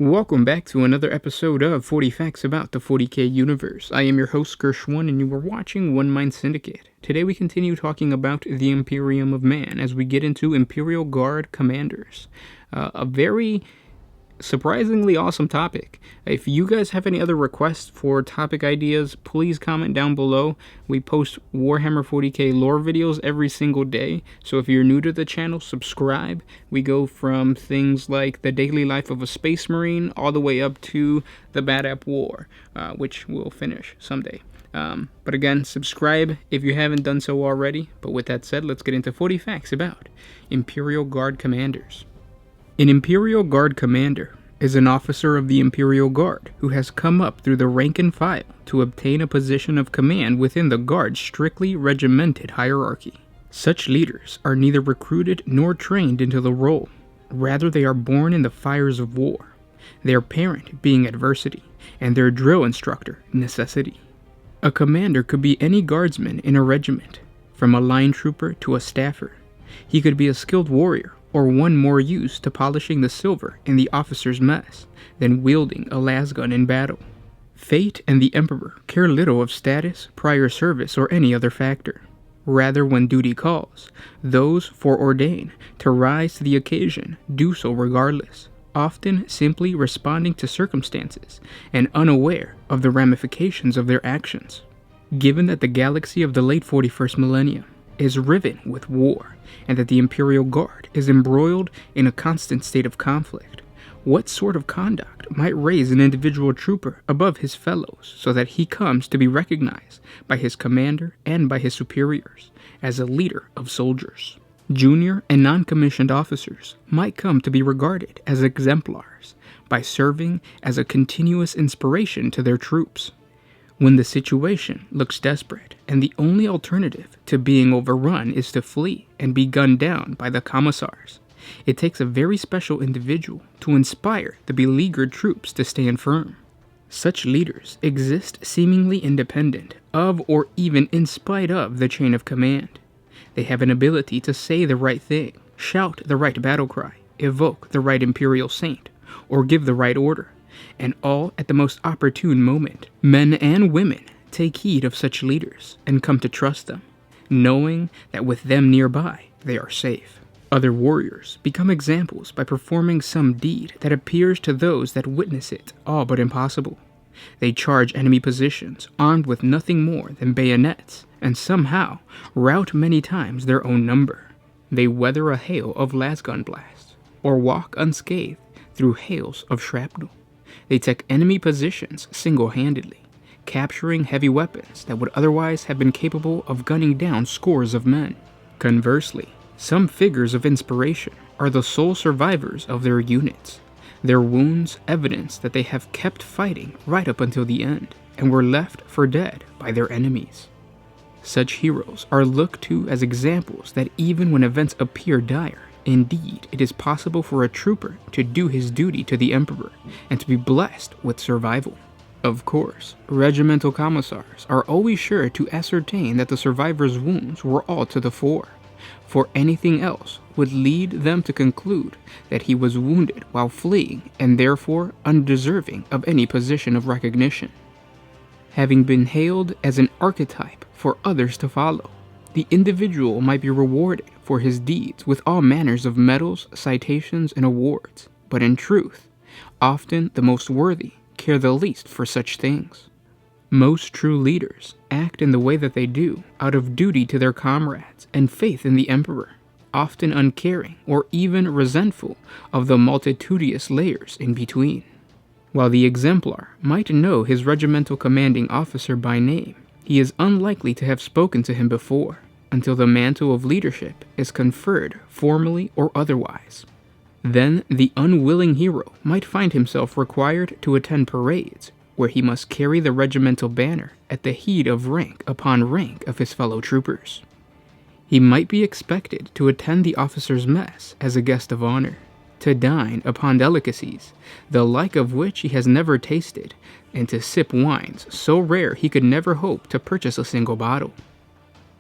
Welcome back to another episode of 40 Facts About the 40K Universe. I am your host, Gershwin, and you are watching One Mind Syndicate. Today we continue talking about the Imperium of Man as we get into Imperial Guard Commanders. A very surprisingly awesome topic. If you guys have any other requests for topic ideas, please comment down below. We post Warhammer 40K lore videos every single day, so if you're new to the channel, subscribe. We go from things like the daily life of a space marine all the way up to the Bad App War, which we'll finish someday. But again, subscribe if you haven't done so already. But with that said, let's get into 40 facts about Imperial Guard Commanders. An Imperial Guard Commander is an officer of the Imperial Guard who has come up through the rank and file to obtain a position of command within the Guard's strictly regimented hierarchy. Such leaders are neither recruited nor trained into the role. Rather, they are born in the fires of war, their parent being adversity, and their drill instructor necessity. A commander could be any guardsman in a regiment, from a line trooper to a staffer. He could be a skilled warrior, or one more used to polishing the silver in the officer's mess than wielding a lasgun in battle. Fate and the Emperor care little of status, prior service, or any other factor. Rather, when duty calls, those foreordained to rise to the occasion do so regardless, often simply responding to circumstances and unaware of the ramifications of their actions. Given that the galaxy of the late 41st millennium is riven with war, and that the Imperial Guard is embroiled in a constant state of conflict, what sort of conduct might raise an individual trooper above his fellows so that he comes to be recognized by his commander and by his superiors as a leader of soldiers? Junior and non-commissioned officers might come to be regarded as exemplars by serving as a continuous inspiration to their troops. When the situation looks desperate and the only alternative to being overrun is to flee and be gunned down by the commissars, it takes a very special individual to inspire the beleaguered troops to stand firm. Such leaders exist seemingly independent of or even in spite of the chain of command. They have an ability to say the right thing, shout the right battle cry, evoke the right Imperial saint, or give the right order, and all at the most opportune moment. Men and women take heed of such leaders and come to trust them, knowing that with them nearby, they are safe. Other warriors become examples by performing some deed that appears to those that witness it all but impossible. They charge enemy positions armed with nothing more than bayonets and somehow rout many times their own number. They weather a hail of lasgun blasts or walk unscathed through hails of shrapnel. They take enemy positions single-handedly, capturing heavy weapons that would otherwise have been capable of gunning down scores of men. Conversely, some figures of inspiration are the sole survivors of their units, their wounds evidence that they have kept fighting right up until the end and were left for dead by their enemies. Such heroes are looked to as examples that even when events appear dire, indeed, it is possible for a trooper to do his duty to the Emperor and to be blessed with survival. Of course, regimental commissars are always sure to ascertain that the survivor's wounds were all to the fore, for anything else would lead them to conclude that he was wounded while fleeing and therefore undeserving of any position of recognition. Having been hailed as an archetype for others to follow, the individual might be rewarded for his deeds with all manners of medals, citations, and awards, but in truth, often the most worthy care the least for such things. Most true leaders act in the way that they do out of duty to their comrades and faith in the Emperor, often uncaring or even resentful of the multitudinous layers in between. While the exemplar might know his regimental commanding officer by name, he is unlikely to have spoken to him before, until the mantle of leadership is conferred formally or otherwise. Then the unwilling hero might find himself required to attend parades, where he must carry the regimental banner at the heed of rank upon rank of his fellow troopers. He might be expected to attend the officer's mess as a guest of honor, to dine upon delicacies, the like of which he has never tasted, and to sip wines so rare he could never hope to purchase a single bottle.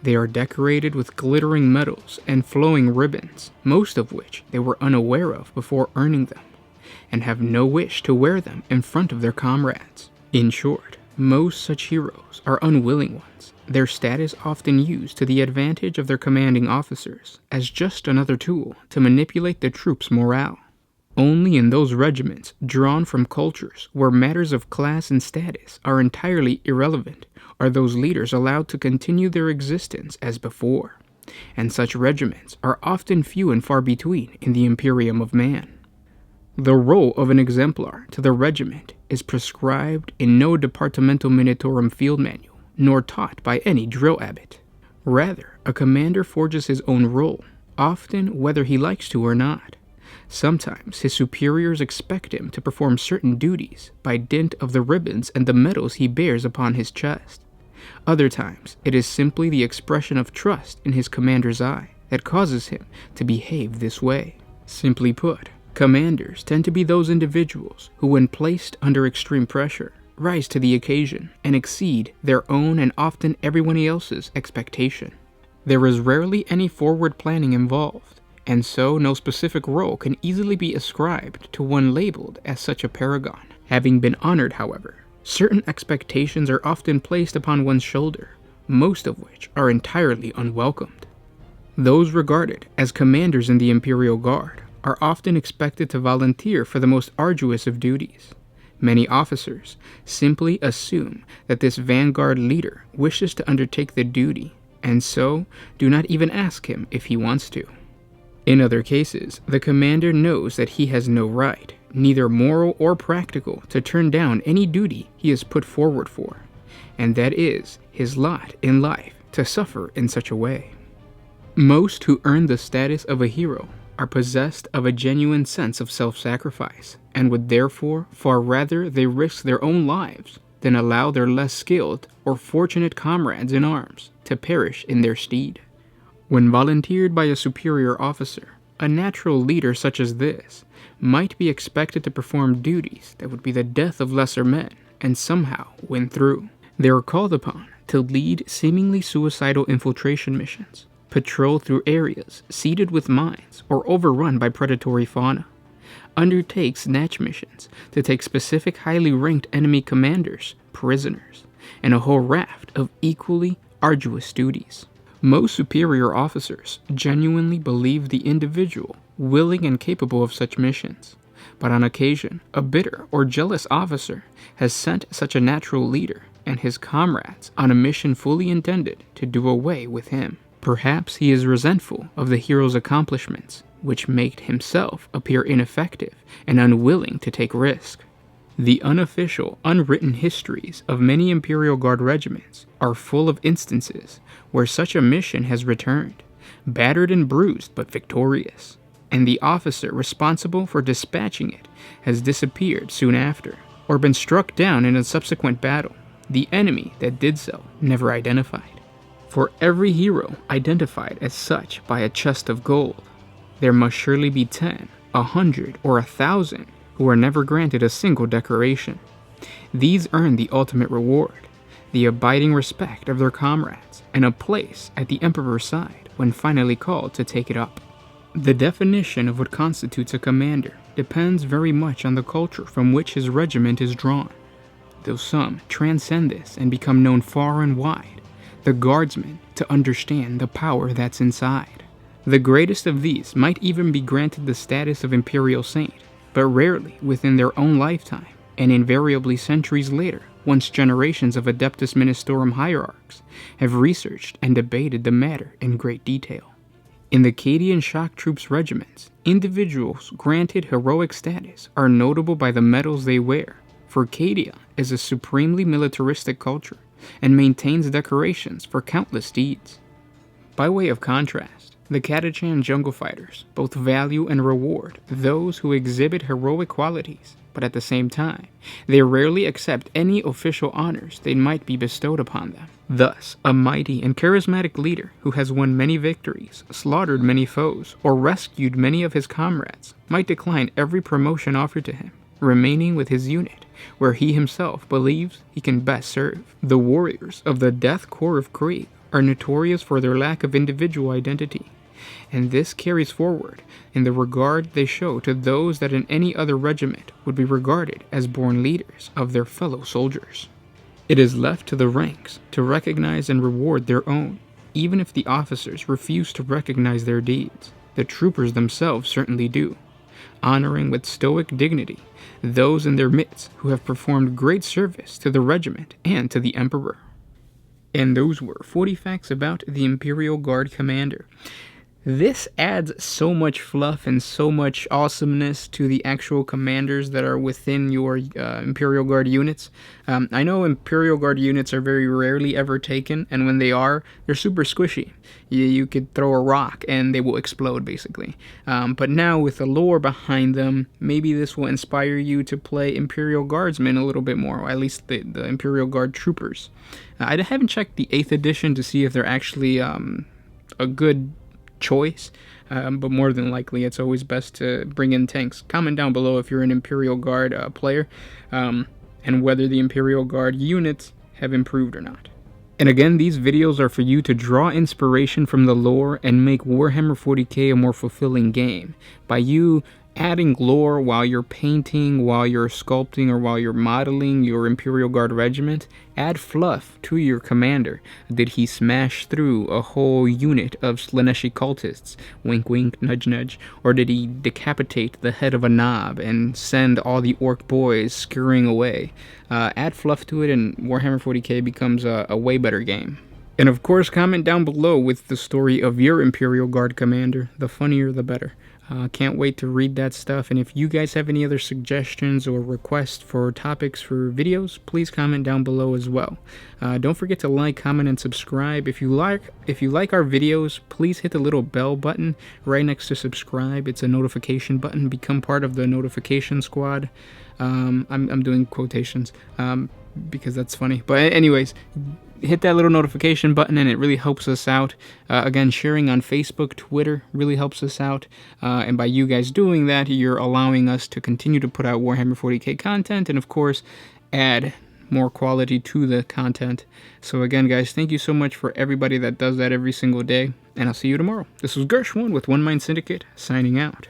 They are decorated with glittering medals and flowing ribbons, most of which they were unaware of before earning them, and have no wish to wear them in front of their comrades. In short, most such heroes are unwilling ones, their status often used to the advantage of their commanding officers as just another tool to manipulate the troops' morale. Only in those regiments drawn from cultures where matters of class and status are entirely irrelevant are those leaders allowed to continue their existence as before, and such regiments are often few and far between in the Imperium of Man. The role of an exemplar to the regiment is prescribed in no departmental Minitorum field manual, nor taught by any drill abbot. Rather, a commander forges his own role, often whether he likes to or not. Sometimes his superiors expect him to perform certain duties by dint of the ribbons and the medals he bears upon his chest. Other times, it is simply the expression of trust in his commander's eye that causes him to behave this way. Simply put, commanders tend to be those individuals who, when placed under extreme pressure, rise to the occasion and exceed their own and often everyone else's expectation. There is rarely any forward planning involved, and so no specific role can easily be ascribed to one labeled as such a paragon. Having been honored, however, certain expectations are often placed upon one's shoulder, most of which are entirely unwelcomed. Those regarded as commanders in the Imperial Guard are often expected to volunteer for the most arduous of duties. Many officers simply assume that this vanguard leader wishes to undertake the duty, and so do not even ask him if he wants to. In other cases, the commander knows that he has no right, neither moral or practical, to turn down any duty he is put forward for, and that is his lot in life to suffer in such a way. Most who earn the status of a hero are possessed of a genuine sense of self-sacrifice, and would therefore far rather they risk their own lives than allow their less skilled or fortunate comrades in arms to perish in their stead. When volunteered by a superior officer, a natural leader such as this might be expected to perform duties that would be the death of lesser men and somehow win through. They are called upon to lead seemingly suicidal infiltration missions, patrol through areas seeded with mines or overrun by predatory fauna, undertake snatch missions to take specific highly ranked enemy commanders prisoners, and a whole raft of equally arduous duties. Most superior officers genuinely believe the individual willing and capable of such missions, but on occasion, a bitter or jealous officer has sent such a natural leader and his comrades on a mission fully intended to do away with him. Perhaps he is resentful of the hero's accomplishments, which make himself appear ineffective and unwilling to take risk. The unofficial, unwritten histories of many Imperial Guard regiments are full of instances where such a mission has returned, battered and bruised but victorious, and the officer responsible for dispatching it has disappeared soon after, or been struck down in a subsequent battle, the enemy that did so never identified. For every hero identified as such by a chest of gold, there must surely be 10, 100, or 1,000 who are never granted a single decoration. These earn the ultimate reward, the abiding respect of their comrades, and a place at the Emperor's side when finally called to take it up. The definition of what constitutes a commander depends very much on the culture from which his regiment is drawn. Though some transcend this and become known far and wide, the guardsmen to understand the power that's inside. The greatest of these might even be granted the status of Imperial Saint, but rarely within their own lifetime, and invariably centuries later, once generations of Adeptus Ministorum hierarchs have researched and debated the matter in great detail. In the Cadian shock troops regiments, individuals granted heroic status are notable by the medals they wear, for Cadia is a supremely militaristic culture and maintains decorations for countless deeds. By way of contrast, the Catachan jungle fighters both value and reward those who exhibit heroic qualities, but at the same time, they rarely accept any official honors that might be bestowed upon them. Thus, a mighty and charismatic leader who has won many victories, slaughtered many foes, or rescued many of his comrades might decline every promotion offered to him, remaining with his unit, where he himself believes he can best serve. The warriors of the Death Corps of Krieg are notorious for their lack of individual identity, and this carries forward in the regard they show to those that in any other regiment would be regarded as born leaders of their fellow soldiers. It is left to the ranks to recognize and reward their own, even if the officers refuse to recognize their deeds. The troopers themselves certainly do, honoring with stoic dignity those in their midst who have performed great service to the regiment and to the Emperor. And those were 40 facts about the Imperial Guard Commander. This adds so much fluff and so much awesomeness to the actual commanders that are within your Imperial Guard units. I know Imperial Guard units are very rarely ever taken, and when they are, they're super squishy. You could throw a rock and they will explode, basically. But now with the lore behind them, maybe this will inspire you to play Imperial Guardsmen a little bit more, or at least the Imperial Guard troopers. I haven't checked the 8th edition to see if they're actually a good choice, but more than likely it's always best to bring in tanks. Comment down below if you're an Imperial Guard player, and whether the Imperial Guard units have improved or not. And again, these videos are for you to draw inspiration from the lore and make Warhammer 40K a more fulfilling game. By you adding lore while you're painting, while you're sculpting, or while you're modeling your Imperial Guard regiment, add fluff to your commander. Did he smash through a whole unit of Slaaneshi cultists? Wink wink, nudge nudge. Or did he decapitate the head of a knob and send all the orc boys scurrying away? Add fluff to it and Warhammer 40K becomes a way better game. And of course, comment down below with the story of your Imperial Guard commander. The funnier the better. Can't wait to read that stuff, and if you guys have any other suggestions or requests for topics for videos, please comment down below as well. Don't forget to like, comment, and subscribe. If you like our videos, please hit the little bell button right next to subscribe. It's a notification button. Become part of the notification squad. I'm doing quotations because that's funny. But anyways, hit that little notification button and it really helps us out. Again, sharing on Facebook, Twitter really helps us out. And by you guys doing that, you're allowing us to continue to put out Warhammer 40K content and, of course, add more quality to the content. So again, guys, thank you so much for everybody that does that every single day. And I'll see you tomorrow. This was Gershwin with One Mind Syndicate, signing out.